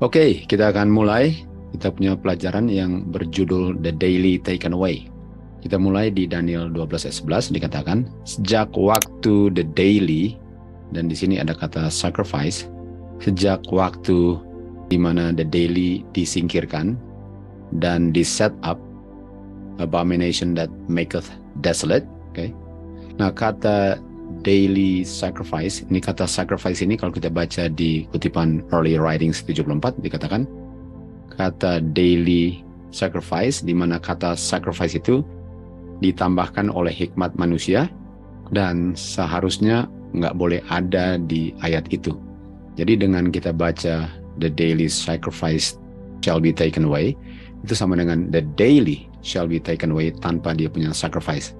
Oke, kita akan mulai. Kita punya pelajaran yang berjudul The Daily Taken Away. Kita mulai di Daniel 12 ayat 11 dikatakan, sejak waktu the daily, dan di sini ada kata sacrifice, sejak waktu di mana the daily disingkirkan dan diset up, abomination that maketh desolate. Okay. Nah, kata daily sacrifice, ini kata sacrifice ini kalau kita baca di kutipan Early Writings 74 dikatakan kata daily sacrifice, di mana kata sacrifice itu ditambahkan oleh hikmat manusia dan seharusnya nggak boleh ada di ayat itu. Jadi dengan kita baca the daily sacrifice shall be taken away, itu sama dengan the daily shall be taken away tanpa dia punya sacrifice.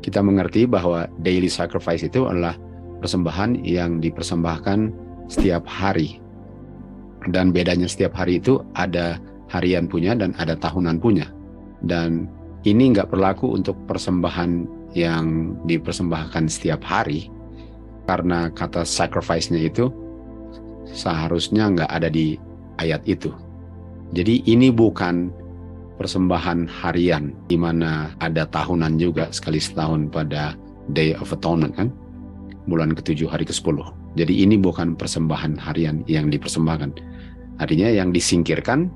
Kita mengerti bahwa daily sacrifice itu adalah persembahan yang dipersembahkan setiap hari. Dan bedanya setiap hari itu ada harian punya dan ada tahunan punya. Dan ini nggak berlaku untuk persembahan yang dipersembahkan setiap hari, karena kata sacrifice-nya itu seharusnya nggak ada di ayat itu. Jadi ini bukan persembahan harian, di mana ada tahunan juga sekali setahun pada Day of Atonement, kan? Bulan ke-7 hari ke-10. Jadi ini bukan persembahan harian yang dipersembahkan. Artinya yang disingkirkan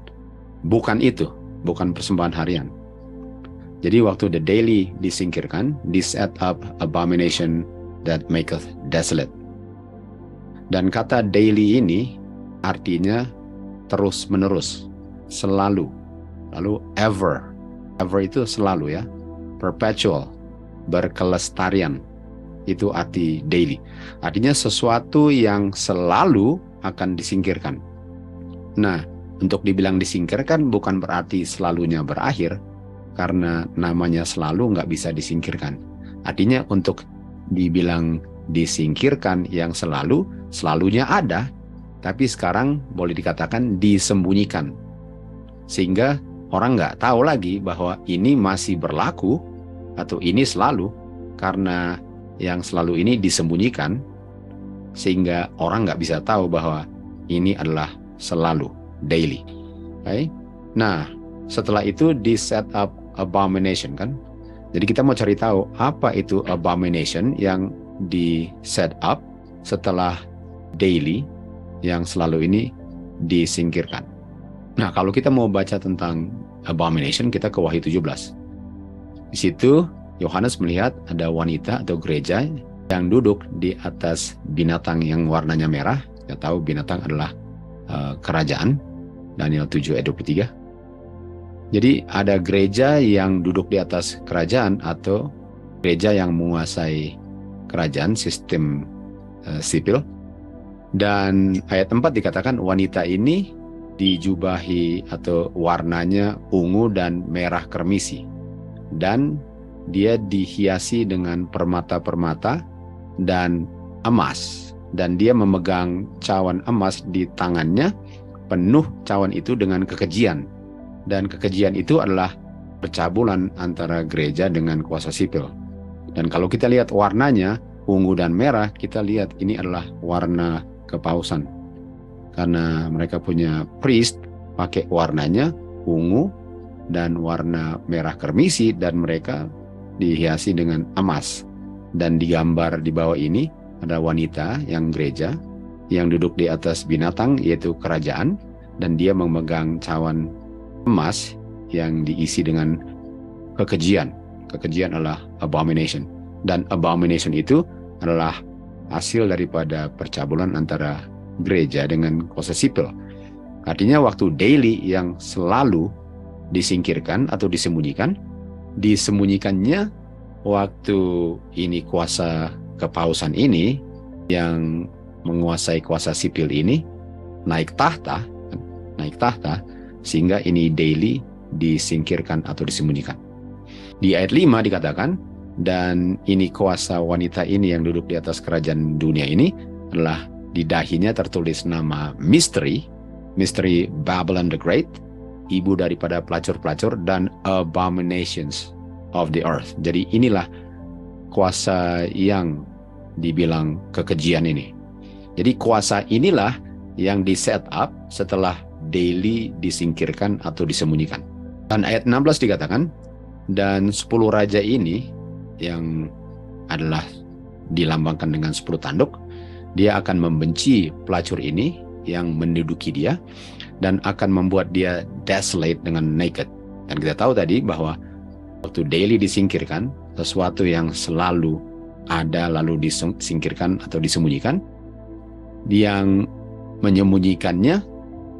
bukan itu, bukan persembahan harian. Jadi waktu the daily disingkirkan, set up abomination that maketh desolate. Dan kata daily ini artinya terus menerus, selalu. Lalu ever. Ever itu selalu, ya. Perpetual, berkelestarian. Itu arti daily. Artinya sesuatu yang selalu akan disingkirkan. Nah, untuk dibilang disingkirkan bukan berarti selalunya berakhir, karena namanya selalu nggak bisa disingkirkan. Artinya untuk dibilang disingkirkan yang selalu, selalunya ada, tapi sekarang boleh dikatakan disembunyikan. Sehingga orang nggak tahu lagi bahwa ini masih berlaku atau ini selalu, karena yang selalu ini disembunyikan, sehingga orang nggak bisa tahu bahwa ini adalah selalu, daily. Okay? Nah, setelah itu di set up abomination, kan? Jadi kita mau cari tahu apa itu abomination yang di set up setelah daily yang selalu ini disingkirkan. Nah, kalau kita mau baca tentang abomination, kita ke Wahyu 17. Di situ Yohanes melihat ada wanita atau gereja yang duduk di atas binatang yang warnanya merah. Kita tahu binatang adalah kerajaan, Daniel 7 ayat 23. Jadi ada gereja yang duduk di atas kerajaan atau gereja yang menguasai kerajaan, sistem sipil. Dan ayat 4 dikatakan wanita ini dijubahi atau warnanya ungu dan merah kermisi. Dan dia dihiasi dengan permata-permata dan emas. Dan dia memegang cawan emas di tangannya, penuh cawan itu dengan kekejian. Dan kekejian itu adalah percabulan antara gereja dengan kuasa sipil. Dan kalau kita lihat warnanya, ungu dan merah, kita lihat ini adalah warna kepausan. Karena mereka punya priest pakai warnanya ungu dan warna merah kermisi, dan mereka dihiasi dengan emas. Dan digambar di bawah ini ada wanita yang gereja yang duduk di atas binatang, yaitu kerajaan, dan dia memegang cawan emas yang diisi dengan kekejian. Kekejian adalah abomination. Dan abomination itu adalah hasil daripada percabulan antara gereja dengan kuasa sipil. Artinya waktu daily yang selalu disingkirkan atau disembunyikannya waktu ini kuasa kepausan ini yang menguasai kuasa sipil ini naik tahta, sehingga ini daily disingkirkan atau disembunyikan. Di ayat 5 dikatakan, dan ini kuasa wanita ini yang duduk di atas kerajaan dunia ini adalah di dahinya tertulis nama misteri Babylon the Great, ibu daripada pelacur-pelacur dan abominations of the earth. Jadi inilah kuasa yang dibilang kekejian ini. Jadi kuasa inilah yang di set up setelah daily disingkirkan atau disembunyikan. Dan ayat 16 dikatakan, dan 10 raja ini yang adalah dilambangkan dengan 10 tanduk, dia akan membenci pelacur ini yang menduduki dia dan akan membuat dia desolate dengan naked. Dan kita tahu tadi bahwa waktu daily disingkirkan, sesuatu yang selalu ada lalu disingkirkan atau disembunyikan, yang menyembunyikannya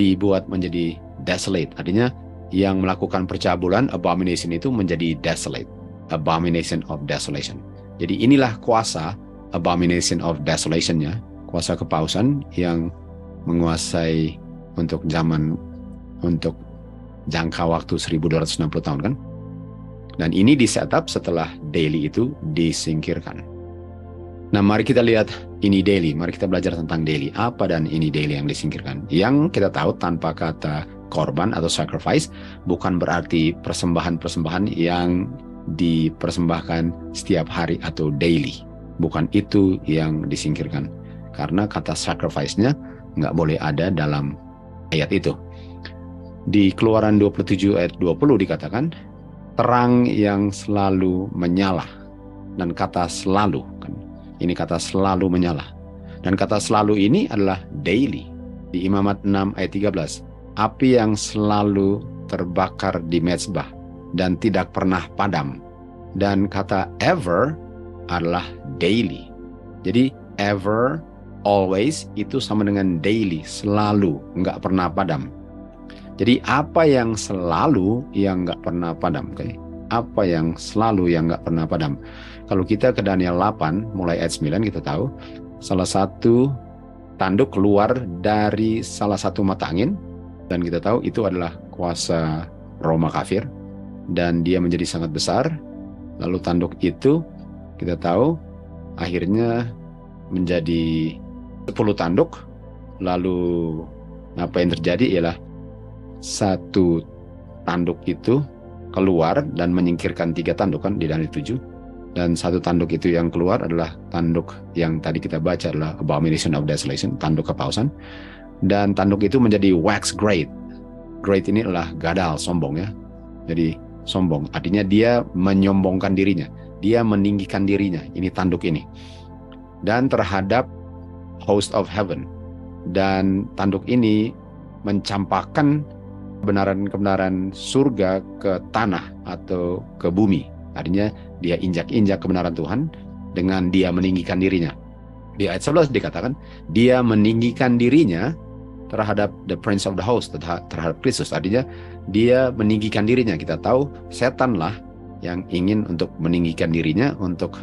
dibuat menjadi desolate. Artinya yang melakukan percabulan, abomination itu menjadi desolate. Abomination of desolation. Jadi inilah kuasa abomination of desolation-nya, kuasa kepausan yang menguasai untuk jangka waktu 1260 tahun kan. Dan ini di-setup setelah daily itu disingkirkan. Nah, mari kita lihat ini daily. Mari kita belajar tentang daily. Apa dan ini daily yang disingkirkan? Yang kita tahu tanpa kata korban atau sacrifice bukan berarti persembahan-persembahan yang dipersembahkan setiap hari atau daily. Bukan itu yang disingkirkan. Karena kata sacrifice-nya nggak boleh ada dalam ayat itu. Di Keluaran 27 ayat 20 dikatakan, terang yang selalu menyala. Dan kata selalu, kan? Ini kata selalu menyala. Dan kata selalu ini adalah daily. Di Imamat 6 ayat 13, api yang selalu terbakar di mezbah dan tidak pernah padam. Dan kata ever adalah daily. Jadi ever, always itu sama dengan daily, selalu, nggak pernah padam. Jadi apa yang selalu yang nggak pernah padam? Okay? Apa yang selalu yang nggak pernah padam? Kalau kita ke Daniel 8, mulai ayat 9 kita tahu, salah satu tanduk keluar dari salah satu mata angin, dan kita tahu itu adalah kuasa Roma kafir, dan dia menjadi sangat besar. Lalu tanduk itu kita tahu akhirnya menjadi 10 tanduk. Lalu apa yang terjadi ialah satu tanduk itu keluar dan menyingkirkan 3 tanduk kan di Daniel 7. Dan satu tanduk itu yang keluar adalah tanduk yang tadi kita baca adalah abomination of desolation, tanduk kepausan. Dan tanduk itu menjadi wax great. Great ini adalah gadal, sombong ya. Jadi sombong, artinya dia menyombongkan dirinya, dia meninggikan dirinya, ini tanduk ini. Dan terhadap host of heaven. Dan tanduk ini mencampakkan kebenaran-kebenaran surga ke tanah atau ke bumi. Artinya dia injak-injak kebenaran Tuhan dengan dia meninggikan dirinya. Di ayat 11 dikatakan, dia meninggikan dirinya terhadap the prince of the host, terhadap Kristus. Artinya dia meninggikan dirinya. Kita tahu setanlah yang ingin untuk meninggikan dirinya untuk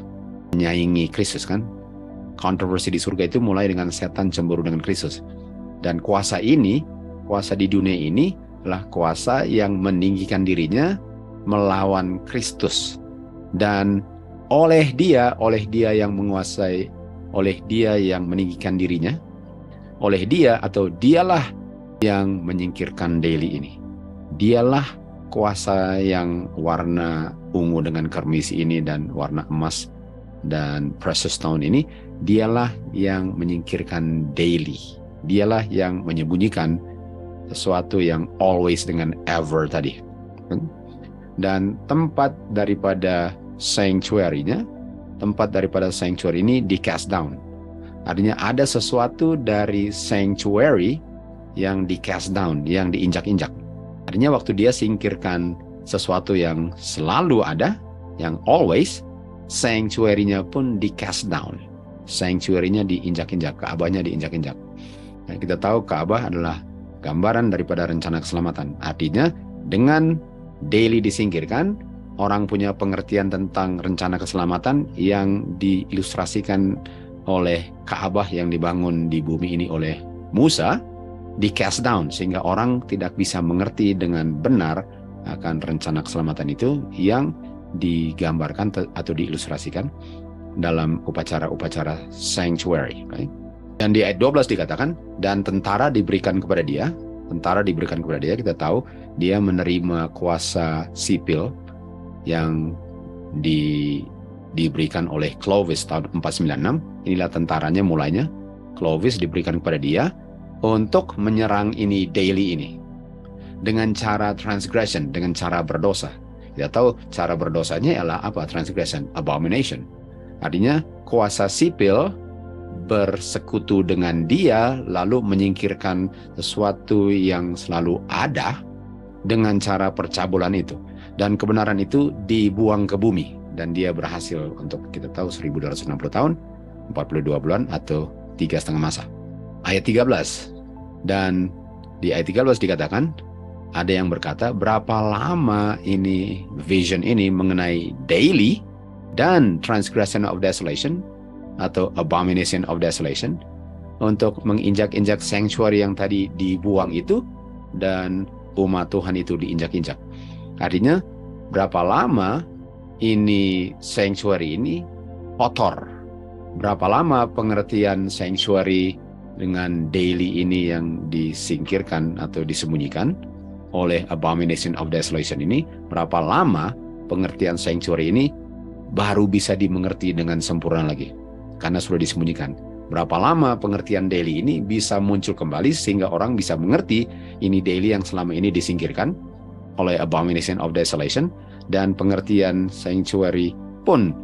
menyaingi Kristus kan. Kontroversi di surga itu mulai dengan setan cemburu dengan Kristus. Dan kuasa ini, kuasa di dunia ini adalah kuasa yang meninggikan dirinya melawan Kristus. Dan oleh dia yang menguasai, oleh dia yang meninggikan dirinya, oleh dia atau dialah yang menyingkirkan daily ini. Dialah kuasa yang warna ungu dengan kermisi ini dan warna emas dan precious stone ini, dialah yang menyingkirkan daily. Dialah yang menyembunyikan sesuatu yang always dengan ever tadi. Dan tempat daripada sanctuary-nya, tempat daripada sanctuary ini di cast down. Artinya ada sesuatu dari sanctuary yang di cast down, yang diinjak-injak. Artinya waktu dia singkirkan sesuatu yang selalu ada, yang always, sanctuary-nya pun di cast down. Sanctuary-nya diinjak-injak, Ka'bahnya diinjak-injak. Nah, kita tahu Ka'bah adalah gambaran daripada rencana keselamatan. Artinya dengan daily disingkirkan, orang punya pengertian tentang rencana keselamatan yang diilustrasikan oleh Ka'bah yang dibangun di bumi ini oleh Musa, di cast down, sehingga orang tidak bisa mengerti dengan benar akan rencana keselamatan itu yang digambarkan atau diilustrasikan dalam upacara-upacara sanctuary. Okay? Dan di ayat 12 dikatakan, dan tentara diberikan kepada dia. Tentara diberikan kepada dia, kita tahu dia menerima kuasa sipil yang diberikan oleh Clovis tahun 496. Inilah tentaranya mulainya. Clovis diberikan kepada dia untuk menyerang ini daily ini dengan cara transgression, dengan cara berdosa. Kita tahu cara berdosanya ialah apa? Transgression, abomination. Artinya kuasa sipil bersekutu dengan dia lalu menyingkirkan sesuatu yang selalu ada dengan cara percabulan itu. Dan kebenaran itu dibuang ke bumi. Dan dia berhasil untuk kita tahu 1260 tahun, 42 bulan atau 3,5 masa. Ayat 13. Dan di ayat 13 dikatakan, ada yang berkata, berapa lama ini vision ini mengenai daily dan transgression of desolation atau abomination of desolation untuk menginjak-injak sanctuary yang tadi dibuang itu dan umat Tuhan itu diinjak-injak. Artinya berapa lama ini sanctuary ini kotor? Berapa lama pengertian sanctuary dengan daily ini yang disingkirkan atau disembunyikan oleh abomination of desolation ini? Berapa lama pengertian sanctuary ini baru bisa dimengerti dengan sempurna lagi? Karena sudah disembunyikan. Berapa lama pengertian daily ini bisa muncul kembali sehingga orang bisa mengerti ini daily yang selama ini disingkirkan oleh abomination of desolation, dan pengertian sanctuary pun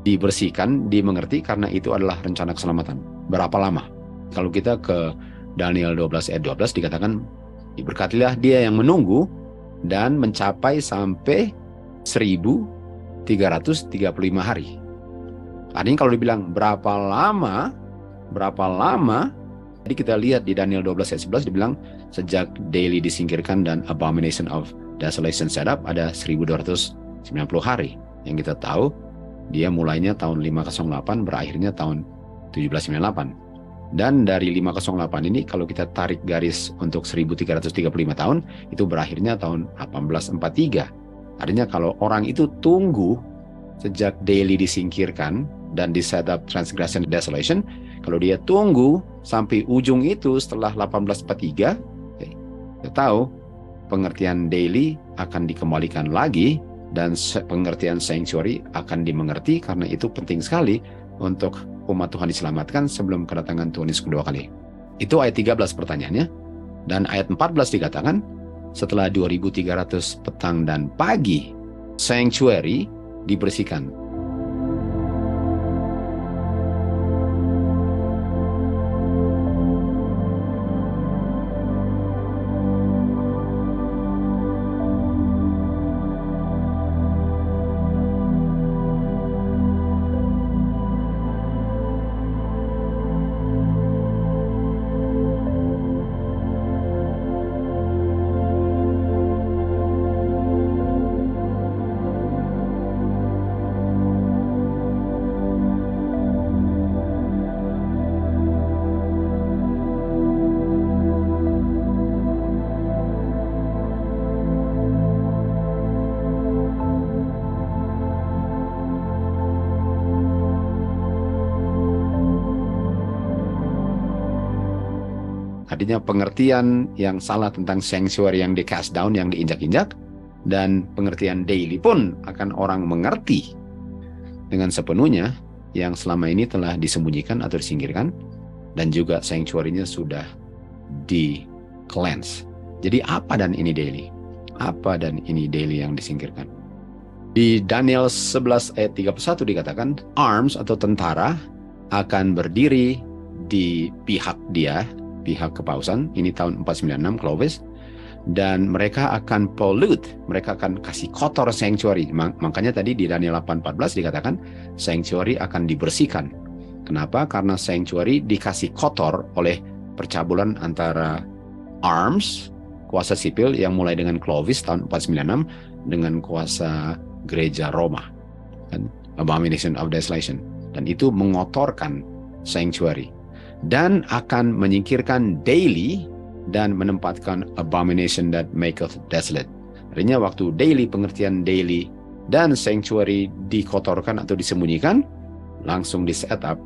dibersihkan, dimengerti karena itu adalah rencana keselamatan. Berapa lama? Kalau kita ke Daniel 12 ayat 12 dikatakan, berkatilah dia yang menunggu dan mencapai sampai 1335 hari. Artinya kalau dibilang berapa lama, jadi kita lihat di Daniel 12 ayat 11 dibilang sejak daily disingkirkan dan abomination of desolation set up ada 1290 hari. Yang kita tahu dia mulainya tahun 508, berakhirnya tahun 1798. Dan dari 508 ini kalau kita tarik garis untuk 1335 tahun, itu berakhirnya tahun 1843. Artinya kalau orang itu tunggu sejak daily disingkirkan dan di set up transgression desolation, kalau dia tunggu sampai ujung itu setelah 1843, kita tahu pengertian daily akan dikembalikan lagi dan pengertian sanctuary akan dimengerti, karena itu penting sekali untuk umat Tuhan diselamatkan sebelum kedatangan Tuhan Yesus kedua kali. Itu ayat 13 pertanyaannya. Dan ayat 14 dikatakan, setelah 2300 petang dan pagi, sanctuary dibersihkan. Artinya pengertian yang salah tentang sanctuary yang di cast down, yang diinjak-injak, dan pengertian daily pun akan orang mengerti dengan sepenuhnya yang selama ini telah disembunyikan atau disingkirkan, dan juga sanctuary-nya sudah di cleanse. Jadi apa dan ini daily? Apa dan ini daily yang disingkirkan? Di Daniel 11 ayat 31 dikatakan, arms atau tentara akan berdiri di pihak dia, pihak kepausan, ini tahun 496 Clovis, dan mereka akan pollute, mereka akan kasih kotor sanctuary. Makanya tadi di Daniel 8:14 dikatakan sanctuary akan dibersihkan. Kenapa? Karena sanctuary dikasih kotor oleh percabulan antara arms, kuasa sipil yang mulai dengan Clovis tahun 496 dengan kuasa gereja Roma, kan? Abomination of desolation, dan itu mengotorkan sanctuary. Dan akan menyingkirkan daily dan menempatkan abomination that maketh desolate. Artinya waktu daily, pengertian daily dan sanctuary dikotorkan atau disembunyikan, langsung di set up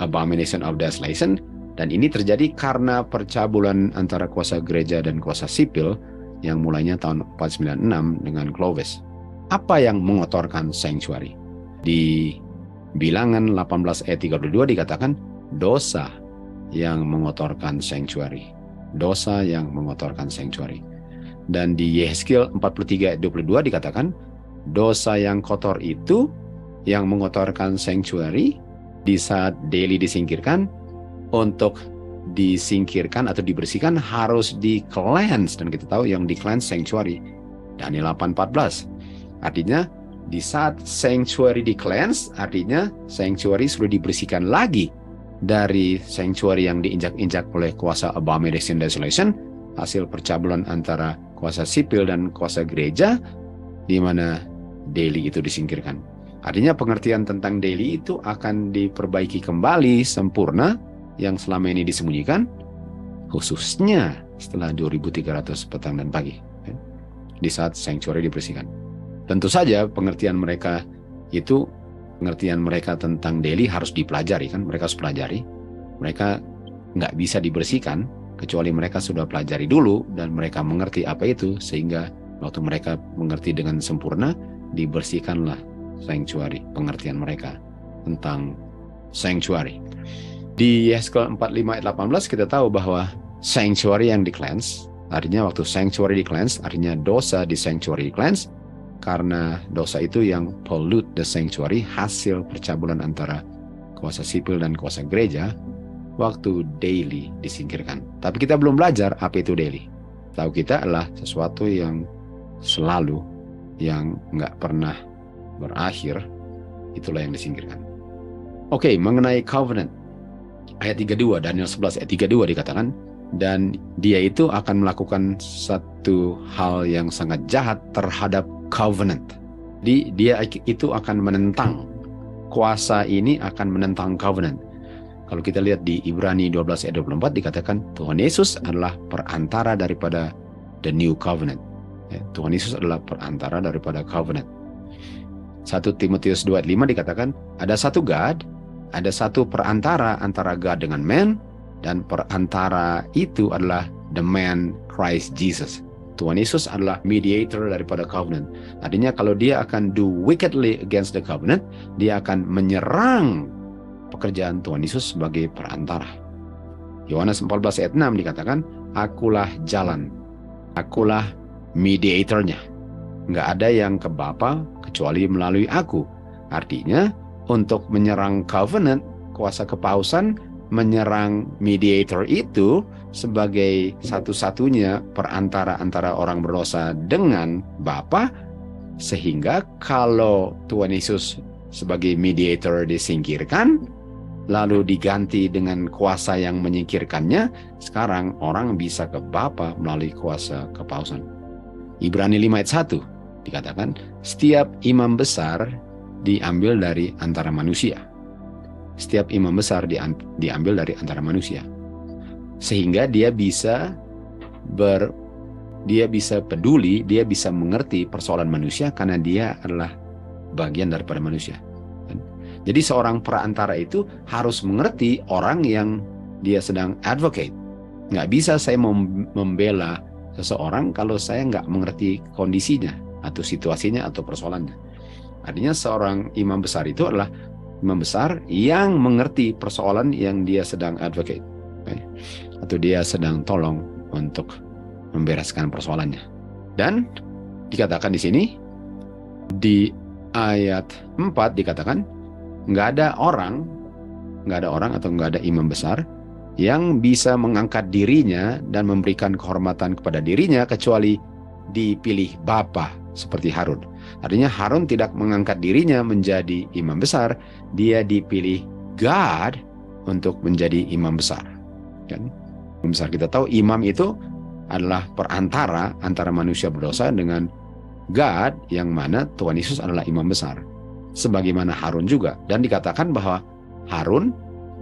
abomination of desolation. Dan ini terjadi karena percabulan antara kuasa gereja dan kuasa sipil yang mulainya tahun 496 dengan Clovis. Apa yang mengotorkan sanctuary? Di Bilangan 18 ayat 32 dikatakan dosa yang mengotorkan sanctuary. dosa yang mengotorkan sanctuary. Dan di Yehezkiel 43 ayat 22 dikatakan, dosa yang kotor itu yang mengotorkan sanctuary di saat daily disingkirkan, untuk disingkirkan atau dibersihkan harus di-cleanse. Dan kita tahu yang di-cleanse sanctuary, Daniel 8:14. Artinya di saat sanctuary di-cleanse, artinya sanctuary sudah dibersihkan lagi dari sanctuary yang diinjak-injak oleh kuasa abomination desolation, hasil percabulan antara kuasa sipil dan kuasa gereja, di mana daily itu disingkirkan. Artinya pengertian tentang daily itu akan diperbaiki kembali sempurna yang selama ini disembunyikan, khususnya setelah 2300 petang dan pagi, di saat sanctuary dibersihkan. Tentu saja pengertian mereka tentang daily harus dipelajari, kan? Mereka harus pelajari. Mereka nggak bisa dibersihkan kecuali mereka sudah pelajari dulu dan mereka mengerti apa itu, sehingga waktu mereka mengerti dengan sempurna, dibersihkanlah sanctuary, pengertian mereka tentang sanctuary. Di Yehezkiel 45 ayat 18 kita tahu bahwa sanctuary yang di-cleanse, artinya waktu sanctuary di-cleanse, artinya dosa di sanctuary di-cleanse, karena dosa itu yang pollute the sanctuary, hasil percabulan antara kuasa sipil dan kuasa gereja, waktu daily disingkirkan. Tapi kita belum belajar apa itu daily. Tahu kita adalah sesuatu yang selalu, yang nggak pernah berakhir, itulah yang disingkirkan. Oke, mengenai covenant, ayat 32, Daniel 11 ayat 32 dikatakan, dan dia itu akan melakukan satu hal yang sangat jahat terhadap covenant. Dia itu akan menentang, kuasa ini akan menentang covenant. Kalau kita lihat di Ibrani 12 ayat 24 dikatakan Tuhan Yesus adalah perantara daripada the new covenant. Tuhan Yesus adalah perantara daripada covenant. 1 Timotius 2 ayat 5 dikatakan ada satu God, ada satu perantara antara God dengan man, dan perantara itu adalah the man Christ Jesus. Tuhan Yesus adalah mediator daripada covenant. Artinya kalau dia akan do wickedly against the covenant, dia akan menyerang pekerjaan Tuhan Yesus sebagai perantara. Yohanes 14 ayat 6 dikatakan, akulah jalan, akulah mediatornya. Nggak ada yang ke Bapa kecuali melalui aku. Artinya untuk menyerang covenant, kuasa kepausan, menyerang mediator itu sebagai satu-satunya perantara antara orang berdosa dengan Bapa, sehingga kalau Tuhan Yesus sebagai mediator disingkirkan, lalu diganti dengan kuasa yang menyingkirkannya, sekarang orang bisa ke Bapa melalui kuasa kepausan. Ibrani 5 ayat 1 dikatakan, setiap imam besar diambil dari antara manusia. Setiap imam besar diambil dari antara manusia, sehingga dia bisa peduli, dia bisa mengerti persoalan manusia karena dia adalah bagian daripada manusia. Jadi seorang perantara itu harus mengerti orang yang dia sedang advocate. Nggak bisa saya membela seseorang kalau saya nggak mengerti kondisinya atau situasinya atau persoalannya. Artinya seorang imam besar itu adalah imam besar yang mengerti persoalan yang dia sedang advocate, atau dia sedang tolong untuk membereskan persoalannya. Dan dikatakan di sini, di ayat 4 dikatakan, nggak ada orang atau nggak ada imam besar yang bisa mengangkat dirinya dan memberikan kehormatan kepada dirinya kecuali dipilih Bapa seperti Harun. Artinya Harun tidak mengangkat dirinya menjadi imam besar, dia dipilih God untuk menjadi imam besar. Kan? Imam besar, kita tahu imam itu adalah perantara antara manusia berdosa dengan God, yang mana Tuhan Yesus adalah imam besar. Sebagaimana Harun juga. Dan dikatakan bahwa Harun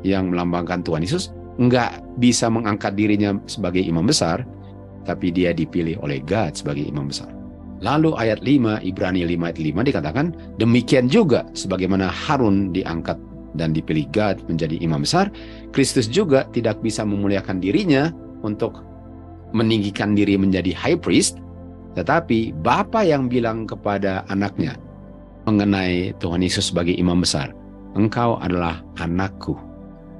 yang melambangkan Tuhan Yesus nggak bisa mengangkat dirinya sebagai imam besar, tapi dia dipilih oleh God sebagai imam besar. Lalu ayat 5, Ibrani 5 ayat 5 dikatakan, demikian juga sebagaimana Harun diangkat dan dipilih God menjadi imam besar, Kristus juga tidak bisa memuliakan dirinya untuk meninggikan diri menjadi high priest, tetapi Bapa yang bilang kepada anaknya mengenai Tuhan Yesus sebagai imam besar, engkau adalah anakku,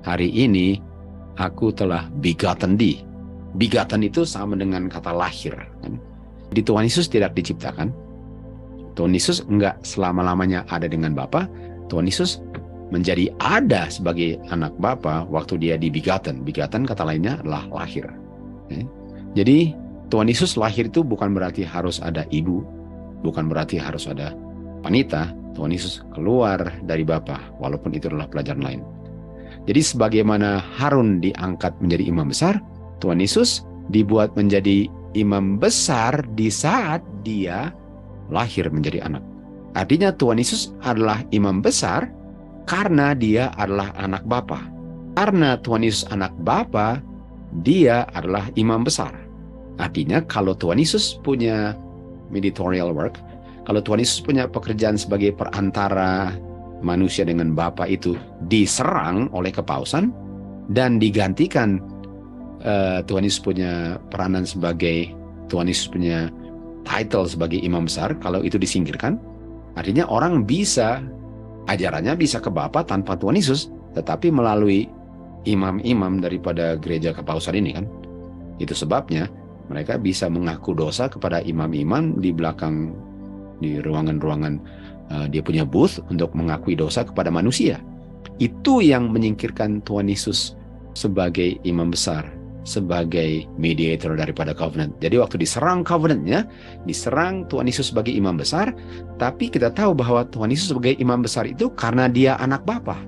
hari ini aku telah begotten thee. Begotten itu sama dengan kata lahir. Kan? Jadi Tuhan Yesus tidak diciptakan. Tuhan Yesus enggak selama-lamanya ada dengan Bapa. Tuhan Yesus menjadi ada sebagai anak Bapa waktu dia di begotten. Begotten kata lainnya adalah lahir. Jadi Tuhan Yesus lahir itu bukan berarti harus ada ibu, bukan berarti harus ada wanita. Tuhan Yesus keluar dari Bapa, walaupun itu adalah pelajaran lain. Jadi sebagaimana Harun diangkat menjadi imam besar, Tuhan Yesus dibuat menjadi imam besar di saat dia lahir menjadi anak. Artinya Tuhan Yesus adalah imam besar karena dia adalah anak Bapa. Karena Tuhan Yesus anak Bapa, dia adalah imam besar. Artinya kalau Tuhan Yesus punya mediatorial work, kalau Tuhan Yesus punya pekerjaan sebagai perantara manusia dengan Bapa itu diserang oleh kepausan dan digantikan Tuhan Yesus punya peranan sebagai, Tuhan Yesus punya title sebagai imam besar, kalau itu disingkirkan, artinya orang bisa, ajarannya bisa ke Bapa tanpa Tuhan Yesus, tetapi melalui imam-imam daripada gereja kepausan ini kan. Itu sebabnya mereka bisa mengaku dosa kepada imam-imam di belakang, di ruangan-ruangan dia punya booth untuk mengakui dosa kepada manusia. Itu yang menyingkirkan Tuhan Yesus sebagai imam besar, sebagai mediator daripada covenant. Jadi waktu diserang covenantnya, diserang Tuhan Yesus sebagai imam besar, tapi kita tahu bahwa Tuhan Yesus sebagai imam besar itu karena dia anak Bapa.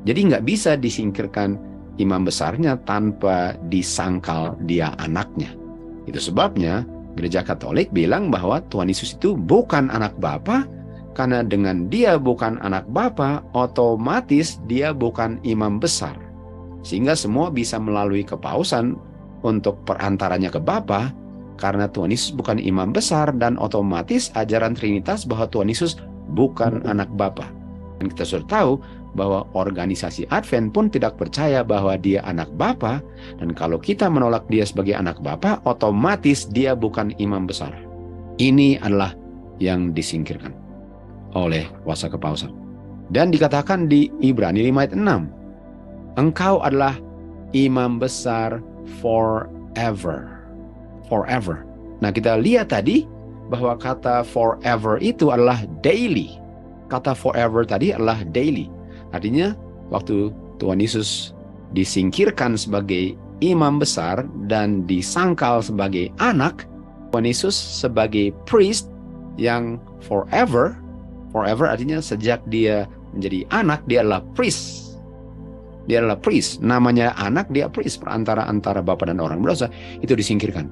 Jadi nggak bisa disingkirkan imam besarnya tanpa disangkal dia anaknya. Itu sebabnya Gereja Katolik bilang bahwa Tuhan Yesus itu bukan anak Bapa, karena dengan dia bukan anak Bapa, otomatis dia bukan imam besar. Sehingga semua bisa melalui kepausan untuk perantaranya ke Bapa, karena Tuhan Yesus bukan imam besar, dan otomatis ajaran Trinitas bahwa Tuhan Yesus bukan anak Bapa. Dan kita sudah tahu bahwa organisasi Advent pun tidak percaya bahwa dia anak Bapa, dan kalau kita menolak dia sebagai anak Bapa, otomatis dia bukan imam besar. Ini adalah yang disingkirkan oleh kuasa kepausan. Dan dikatakan di Ibrani 5 ayat 6, engkau adalah imam besar forever. Forever. Nah, kita lihat tadi bahwa kata forever itu adalah daily. Kata forever tadi adalah daily. Artinya waktu Tuhan Yesus disingkirkan sebagai imam besar dan disangkal sebagai anak, Tuhan Yesus sebagai priest yang forever. Forever artinya sejak dia menjadi anak, dia adalah priest. Dia adalah priest. Namanya anak, dia priest. Perantara antara Bapa dan orang berdosa, itu disingkirkan.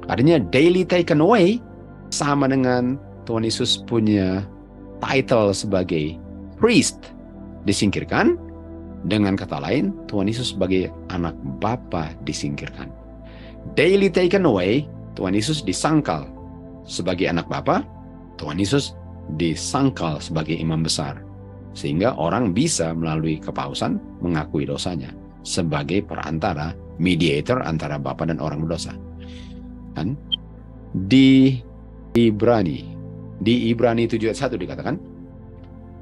Artinya daily taken away sama dengan Tuhan Yesus punya title sebagai priest disingkirkan. Dengan kata lain, Tuhan Yesus sebagai anak Bapa disingkirkan. Daily taken away, Tuhan Yesus disangkal sebagai anak Bapa, Tuhan Yesus disangkal sebagai imam besar. Sehingga orang bisa melalui kepausan mengakui dosanya sebagai perantara, mediator antara Bapa dan orang berdosa. Dan di Ibrani 7 ayat 1 dikatakan,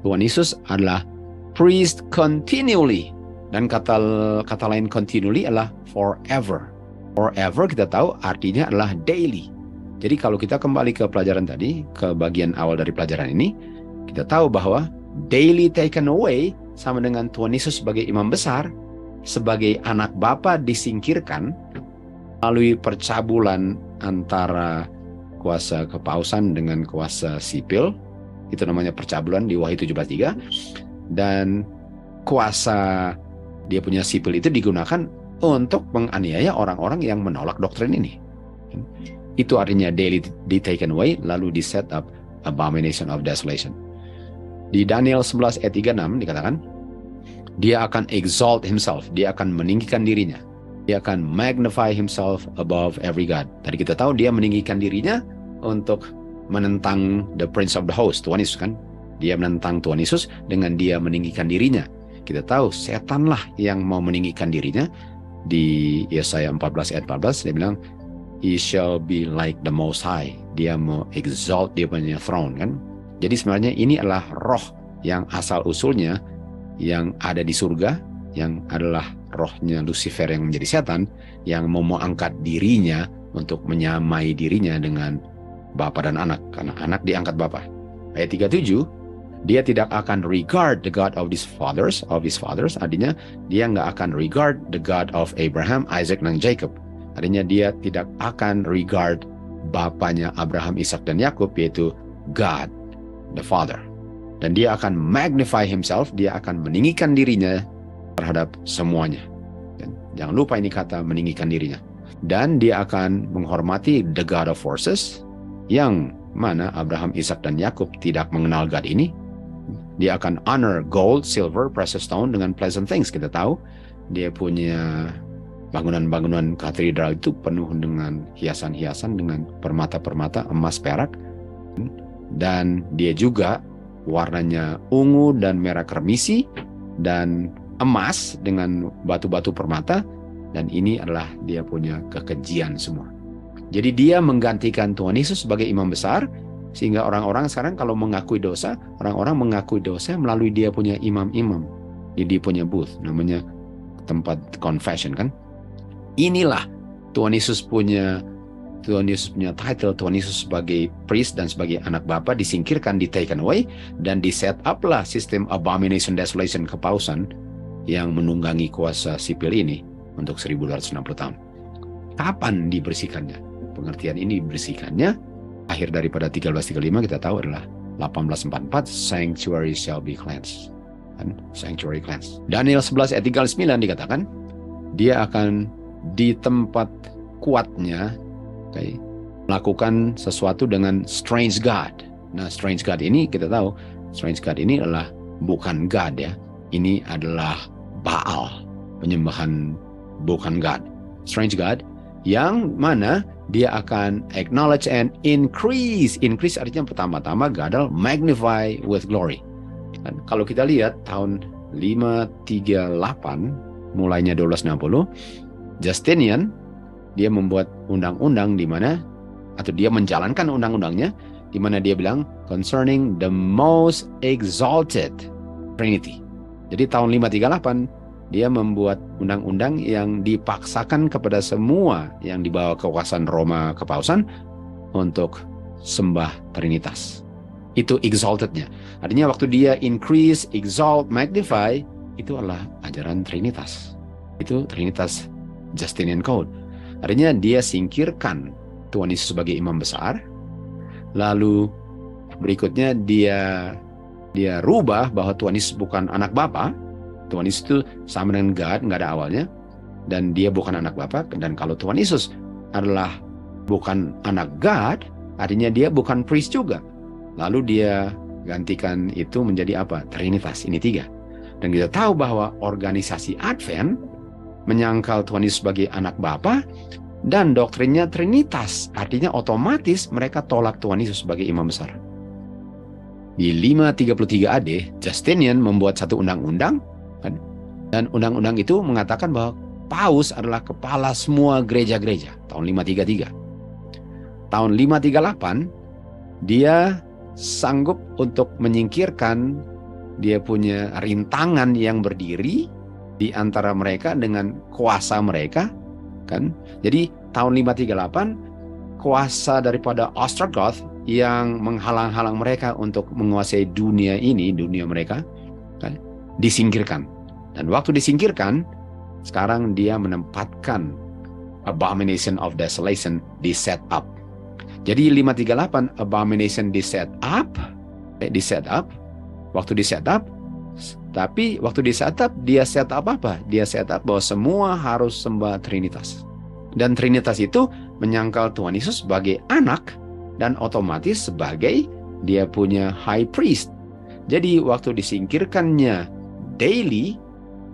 Tuhan Yesus adalah priest continually, dan kata lain continually adalah forever. Forever kita tahu artinya adalah daily. Jadi kalau kita kembali ke pelajaran tadi, ke bagian awal dari pelajaran ini, kita tahu bahwa daily taken away sama dengan Tuhan Yesus sebagai imam besar, sebagai anak Bapa disingkirkan melalui percabulan antara kuasa kepausan dengan kuasa sipil. Itu namanya percabulan di Wahyu 17:3. Dan kuasa dia punya sipil itu digunakan untuk menganiaya orang-orang yang menolak doktrin ini. Itu artinya daily taken away, lalu di set up abomination of desolation. Di Daniel 11 ayat 36 dikatakan, dia akan exalt himself, dia akan meninggikan dirinya, dia akan magnify himself above every god. Tadi kita tahu dia meninggikan dirinya untuk menentang the prince of the host, Tuhan Yesus kan. Dia menentang Tuhan Yesus dengan dia meninggikan dirinya. Kita tahu setanlah yang mau meninggikan dirinya. Di Yesaya 14 ayat 14 dia bilang, he shall be like the most high. Dia mau exalt dia punya throne kan. Jadi sebenarnya ini adalah roh yang asal usulnya yang ada di surga, yang adalah rohnya Lucifer yang menjadi setan, yang mau angkat dirinya untuk menyamai dirinya dengan Bapa dan anak, karena anak diangkat Bapa. Ayat 37, dia tidak akan regard the God of his fathers, artinya dia nggak akan regard the God of Abraham, Isaac, dan Jacob. Artinya dia tidak akan regard bapanya Abraham, Ishak, dan Yakub, yaitu God the Father. Dan dia akan magnify himself, dia akan meninggikan dirinya terhadap semuanya. Dan jangan lupa ini kata meninggikan dirinya. Dan dia akan menghormati the God of forces, yang mana Abraham, Ishak, dan Yakub tidak mengenal God ini. Dia akan honor gold, silver, precious stone dengan pleasant things. Kita tahu dia punya bangunan-bangunan katedral itu penuh dengan hiasan-hiasan, dengan permata-permata, emas, perak. Dan dia juga warnanya ungu dan merah kermisi dan emas dengan batu-batu permata. Dan ini adalah dia punya kekejian semua. Jadi dia menggantikan Tuhan Yesus sebagai imam besar, sehingga orang-orang sekarang kalau mengakui dosa, orang-orang mengakui dosa melalui dia punya imam-imam. Dia punya booth, namanya tempat confession kan. Inilah Tuhan Yesus punya title, Tuhan Yesus sebagai priest dan sebagai anak Bapa disingkirkan, taken away, dan di set up lah sistem abomination, desolation, kepausan yang menunggangi kuasa sipil ini untuk 1260 tahun. Kapan dibersihkannya? Pengertian ini dibersihkannya akhir daripada 1335 kita tahu adalah 1844, sanctuary shall be cleansed. Sanctuary cleansed. Daniel 11 ayat 39 dikatakan dia akan di tempat kuatnya melakukan sesuatu dengan strange God. Nah, strange God ini kita tahu, strange God ini adalah bukan God ya. Ini adalah Baal, penyembahan bukan God. Strange God yang mana dia akan acknowledge and increase. Increase artinya pertama-tama gadal, magnify with glory. Dan kalau kita lihat tahun 538 mulainya 1260, Justinian dia membuat undang-undang di mana, atau dia menjalankan undang-undangnya di mana dia bilang concerning the most exalted Trinity. Jadi tahun 538 dia membuat undang-undang yang dipaksakan kepada semua yang dibawa kekuasaan Roma kepausan untuk sembah Trinitas. Itu exaltednya. Artinya waktu dia increase, exalt, magnify, itu adalah ajaran Trinitas. Itu Trinitas Justinian Code. Artinya dia singkirkan Tuhan Yesus sebagai imam besar. Lalu berikutnya dia rubah bahwa Tuhan Yesus bukan anak Bapa. Tuhan Yesus itu sama dengan God, nggak ada awalnya, dan dia bukan anak Bapa. Dan kalau Tuhan Yesus adalah bukan anak God, artinya dia bukan priest juga. Lalu dia gantikan itu menjadi apa? Trinitas, ini 3. Dan kita tahu bahwa organisasi Advent menyangkal Tuhan Yesus sebagai anak Bapa dan doktrinnya Trinitas, artinya otomatis mereka tolak Tuhan Yesus sebagai imam besar. Di 533 AD, Justinian membuat satu undang-undang. Dan undang-undang itu mengatakan bahwa Paus adalah kepala semua gereja-gereja. Tahun 533. Tahun 538, dia sanggup untuk menyingkirkan dia punya rintangan yang berdiri di antara mereka dengan kuasa mereka. Kan? Jadi tahun 538, kuasa daripada Ostrogoth yang menghalang-halang mereka untuk menguasai dunia ini, dunia mereka, kan? Disingkirkan. Dan waktu disingkirkan, sekarang dia menempatkan abomination of desolation di set up. Jadi 538 abomination di set up, waktu di set up, tapi waktu di set up dia set up apa? Dia set up bahwa semua harus sembah Trinitas. Dan Trinitas itu menyangkal Tuhan Yesus sebagai anak dan otomatis sebagai dia punya high priest. Jadi waktu disingkirkannya daily,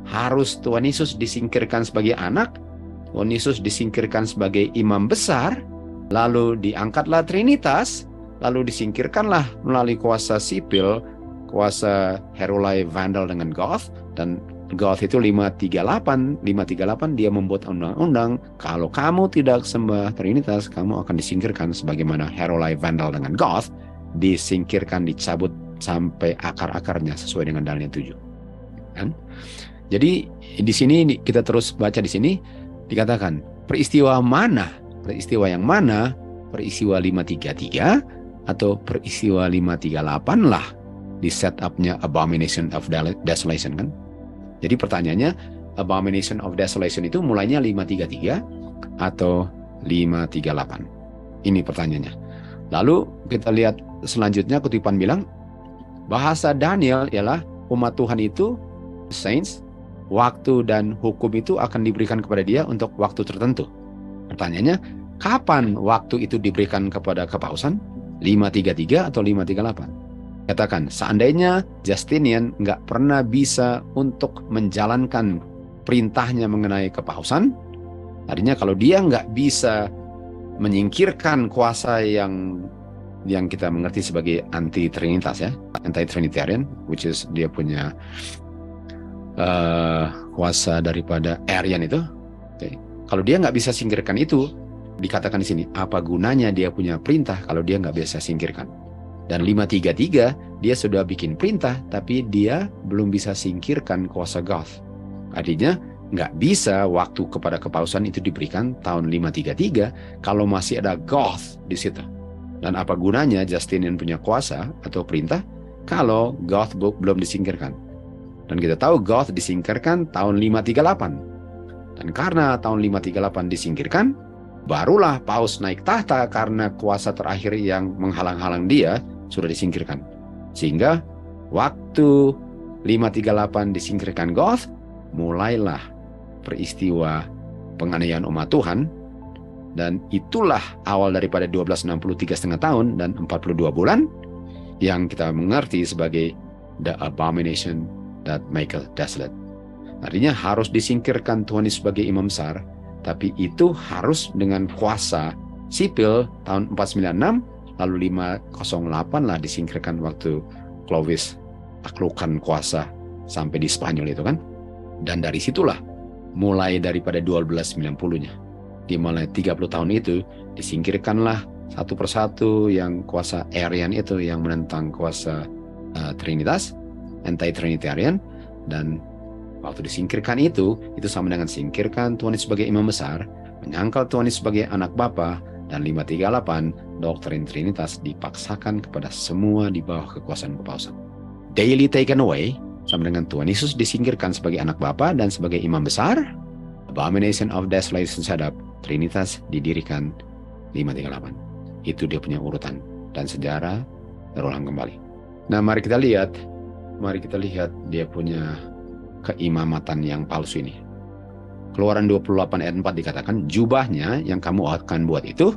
harus Tuhan Yesus disingkirkan sebagai anak, Tuhan Yesus disingkirkan sebagai imam besar, lalu diangkatlah Trinitas, lalu disingkirkanlah melalui kuasa sipil, kuasa Heruli, Vandal dengan Goth. Dan Goth itu 538 dia membuat undang-undang, kalau kamu tidak sembah Trinitas, kamu akan disingkirkan sebagaimana Heruli, Vandal dengan Goth disingkirkan, dicabut sampai akar-akarnya sesuai dengan Daniel 7. Kan? Jadi di sini kita terus baca di sini dikatakan peristiwa mana? Peristiwa yang mana? Peristiwa 533 atau peristiwa 538 lah di setupnya Abomination of Desolation kan? Jadi pertanyaannya, Abomination of Desolation itu mulainya 533 atau 538? Ini pertanyaannya. Lalu kita lihat selanjutnya, kutipan bilang bahasa Daniel ialah umat Tuhan itu saints, waktu dan hukum itu akan diberikan kepada dia untuk waktu tertentu. Pertanyaannya, kapan waktu itu diberikan kepada kepausan? 533 atau 538? Katakan, seandainya Justinian nggak pernah bisa untuk menjalankan perintahnya mengenai kepausan, artinya kalau dia nggak bisa menyingkirkan kuasa yang kita mengerti sebagai anti-trinitas ya, anti-trinitarian, which is dia punya kuasa daripada Arian itu. Okay. Kalau dia nggak bisa singkirkan itu, dikatakan di sini, apa gunanya dia punya perintah kalau dia nggak bisa singkirkan? Dan 533 dia sudah bikin perintah, tapi dia belum bisa singkirkan kuasa Goth. Artinya nggak bisa waktu kepada kepausan itu diberikan tahun 533 kalau masih ada Goth di situ. Dan apa gunanya Justinian punya kuasa atau perintah kalau Goth belum disingkirkan? Dan kita tahu Goth disingkirkan tahun 538. Dan karena tahun 538 disingkirkan, barulah Paus naik tahta karena kuasa terakhir yang menghalang-halang dia sudah disingkirkan. Sehingga waktu 538 disingkirkan Goth, mulailah peristiwa penganiayaan umat Tuhan, dan itulah awal daripada 1263,5 tahun dan 42 bulan yang kita mengerti sebagai the abomination that maketh desolate. Artinya harus disingkirkan Tuhan sebagai imam besar, tapi itu harus dengan kuasa sipil tahun 496, lalu 508 lah disingkirkan waktu Clovis taklukkan kuasa sampai di Spanyol itu kan. Dan dari situlah mulai daripada 1290-nya, dimulai 30 tahun itu disingkirkanlah satu persatu yang kuasa Arian itu yang menentang kuasa Trinitas, anti-Trinitarian. Dan waktu disingkirkan itu sama dengan singkirkan Tuhan sebagai imam besar, menyangkal Tuhan sebagai anak Bapa, dan 538 doktrin Trinitas dipaksakan kepada semua di bawah kekuasaan kepausan. Daily taken away sama dengan Tuhan Yesus disingkirkan sebagai anak Bapa dan sebagai imam besar. Abomination of Desolation setup, Trinitas didirikan 538. Itu dia punya urutan dan sejarah terulang kembali. Nah, mari kita lihat dia punya keimamatan yang palsu ini. Keluaran 28 ayat 4 dikatakan, jubahnya yang kamu akan buat itu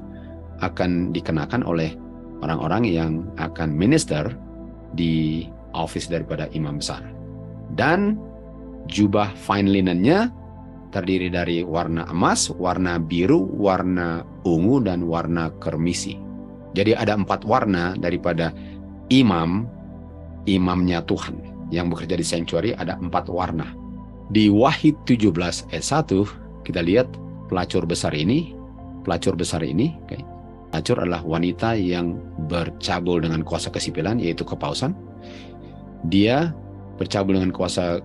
akan dikenakan oleh orang-orang yang akan minister di office daripada imam besar. Dan jubah fine linennya terdiri dari warna emas, warna biru, warna ungu, dan warna kermisi. Jadi ada 4 warna daripada imamnya Tuhan yang bekerja di sanctuary, ada 4 warna. Di Wahid 17 ayat 1 kita lihat pelacur besar ini. Okay. Pelacur adalah wanita yang bercabul dengan kuasa kesipilan, yaitu kepausan. Dia bercabul dengan kuasa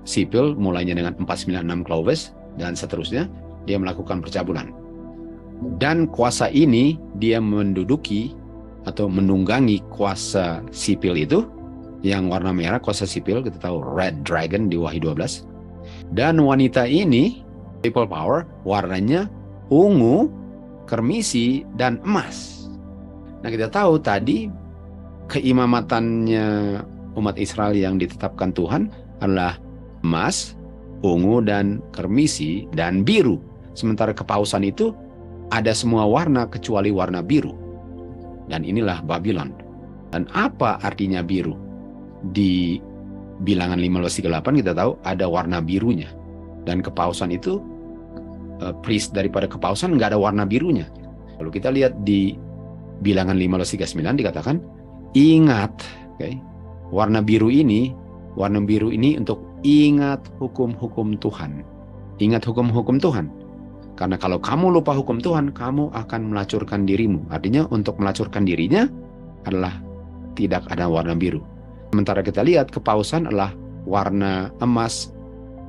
sipil mulainya dengan 496 Clovis dan seterusnya, dia melakukan percabulan. Dan kuasa ini dia menduduki atau menunggangi kuasa sipil itu yang warna merah, kuasa sipil, kita tahu Red Dragon di Wahyu 12. Dan wanita ini people power, warnanya ungu, kermisi, dan emas. Nah, kita tahu tadi keimamatannya umat Israel yang ditetapkan Tuhan adalah emas, ungu, dan kermisi, dan biru. Sementara kepausan itu ada semua warna kecuali warna biru. Dan inilah Babylon. Dan apa artinya biru? Di Bilangan 15:38 kita tahu ada warna birunya. Dan kepausan itu, priest daripada kepausan nggak ada warna birunya. Kalau kita lihat di Bilangan 15:39 dikatakan, ingat, okay, warna biru ini untuk ingat hukum-hukum Tuhan. Ingat hukum-hukum Tuhan. Karena kalau kamu lupa hukum Tuhan, kamu akan melacurkan dirimu. Artinya untuk melacurkan dirinya adalah tidak ada warna biru. Sementara kita lihat kepausan adalah warna emas,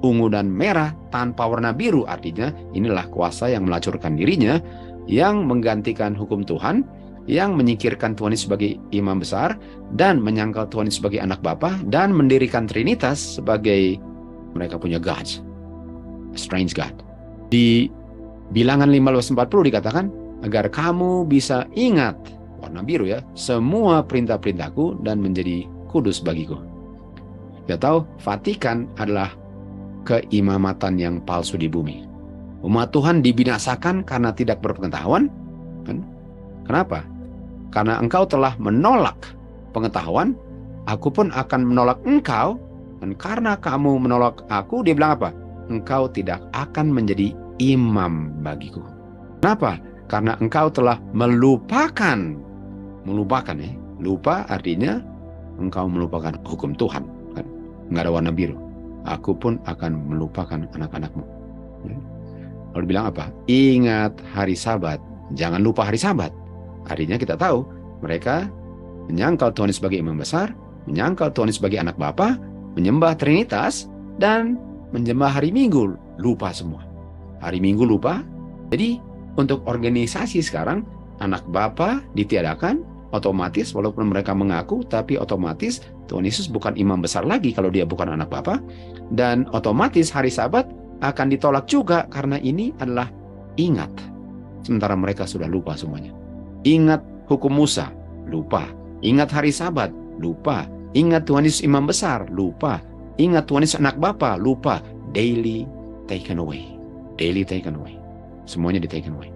ungu dan merah tanpa warna biru. Artinya inilah kuasa yang melacurkan dirinya, yang menggantikan hukum Tuhan, yang menyingkirkan Tuhan Yesus sebagai imam besar, dan menyangkal Tuhan Yesus sebagai anak Bapa, dan mendirikan Trinitas sebagai mereka punya gods, strange God. Di Bilangan 15:40 dikatakan, agar kamu bisa ingat, warna biru ya, semua perintah-perintahku dan menjadi kudus bagiku. Kita tahu Vatikan adalah keimamatan yang palsu di bumi. Umat Tuhan dibinasakan karena tidak berpengetahuan. Kan? Kenapa? Karena engkau telah menolak pengetahuan, aku pun akan menolak engkau. Dan karena kamu menolak aku, dia bilang apa? Engkau tidak akan menjadi imam bagiku. Kenapa? Karena engkau telah melupakan ya. Lupa artinya engkau melupakan hukum Tuhan. Kan? Nggak ada warna biru. Aku pun akan melupakan anak-anakmu. Lalu bilang apa? Ingat hari Sabat. Jangan lupa hari Sabat. Artinya kita tahu mereka menyangkal Tuhan sebagai imam besar, menyangkal Tuhan sebagai anak Bapa, menyembah Trinitas, dan menyembah hari Minggu. Lupa semua. Hari Minggu lupa. Jadi untuk organisasi sekarang, anak Bapa ditiadakan, otomatis walaupun mereka mengaku, tapi otomatis Tuhan Yesus bukan imam besar lagi kalau dia bukan anak Bapa, dan otomatis hari Sabat akan ditolak juga karena ini adalah ingat. Sementara mereka sudah lupa semuanya. Ingat hukum Musa, lupa. Ingat hari Sabat, lupa. Ingat Tuhan Yesus imam besar, lupa. Ingat Tuhan Yesus anak Bapa, lupa. Daily taken away. Daily taken away. Semuanya di taken away.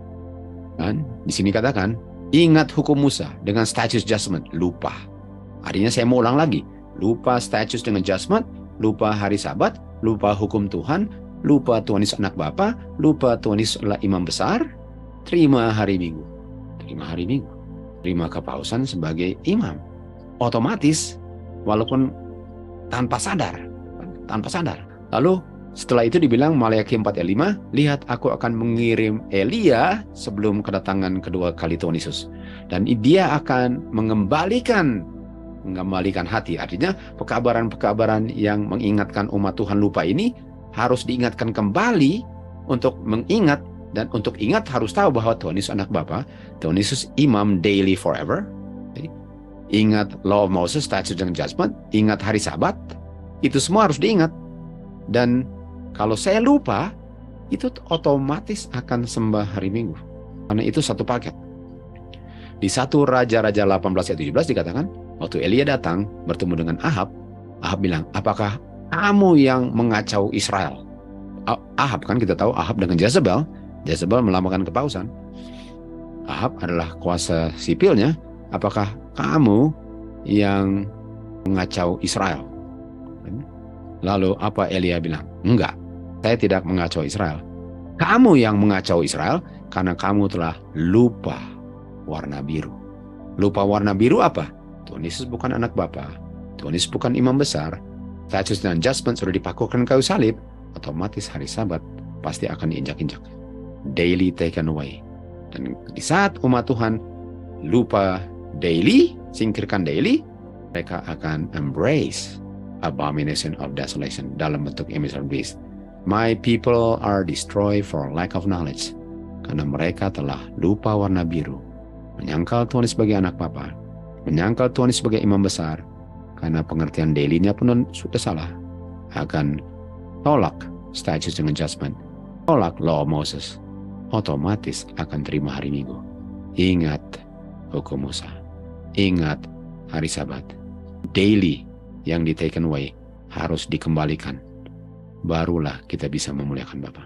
Dan di sini katakan, ingat hukum Musa dengan statutes judgment, lupa. Artinya saya mau ulang lagi. Lupa statutes dengan judgment, lupa hari Sabat, lupa hukum Tuhan, lupa Tuhan Yesus anak Bapa, lupa Tuhan Yesus adalah imam besar, terima hari Minggu. Terima hari Minggu. Terima kepausan sebagai imam. Otomatis, walaupun tanpa sadar. Lalu setelah itu dibilang Maleakhi 4 ayat 5, lihat aku akan mengirim Elia sebelum kedatangan kedua kali Tuhan Yesus. Dan dia akan mengembalikan hati. Artinya pekabaran-pekabaran yang mengingatkan umat Tuhan lupa ini harus diingatkan kembali untuk mengingat. Dan untuk ingat harus tahu bahwa Tuhan Yesus anak Bapa, Tuhan Yesus imam daily forever. Jadi, ingat law of Moses, statute dan judgment, ingat hari Sabat, itu semua harus diingat. Dan kalau saya lupa, itu otomatis akan sembah hari Minggu. Karena itu satu paket. Di 1 Raja-Raja 18 ayat 17 dikatakan, waktu Elia datang bertemu dengan Ahab, Ahab bilang, apakah kamu yang mengacau Israel? Ahab kan kita tahu Ahab dengan Jezebel. Jezebel melambangkan kepausan. Ahab adalah kuasa sipilnya. Apakah kamu yang mengacau Israel? Lalu apa Elia bilang? Enggak, saya tidak mengacau Israel. Kamu yang mengacau Israel karena kamu telah lupa warna biru. Lupa warna biru apa? Tuhan Yesus bukan anak Bapa. Tuhan Yesus bukan imam besar. Statutes dan judgment sudah dipakukan kayu salib. Otomatis hari Sabat pasti akan diinjak-injak. Daily taken away. Dan di saat umat Tuhan lupa daily, singkirkan daily, mereka akan embrace abomination of desolation dalam bentuk image of beast. My people are destroyed for lack of knowledge. Karena mereka telah lupa warna biru, menyangkal Tuhan sebagai anak Bapa, menyangkal Tuhan sebagai imam besar, karena pengertian daily-nya pun sudah salah. Akan tolak statutes dengan judgment, tolak law of Moses, otomatis akan terima hari Minggu. Ingat hukum Musa, ingat hari Sabat, daily yang di taken away harus dikembalikan. Barulah kita bisa memuliakan Bapa.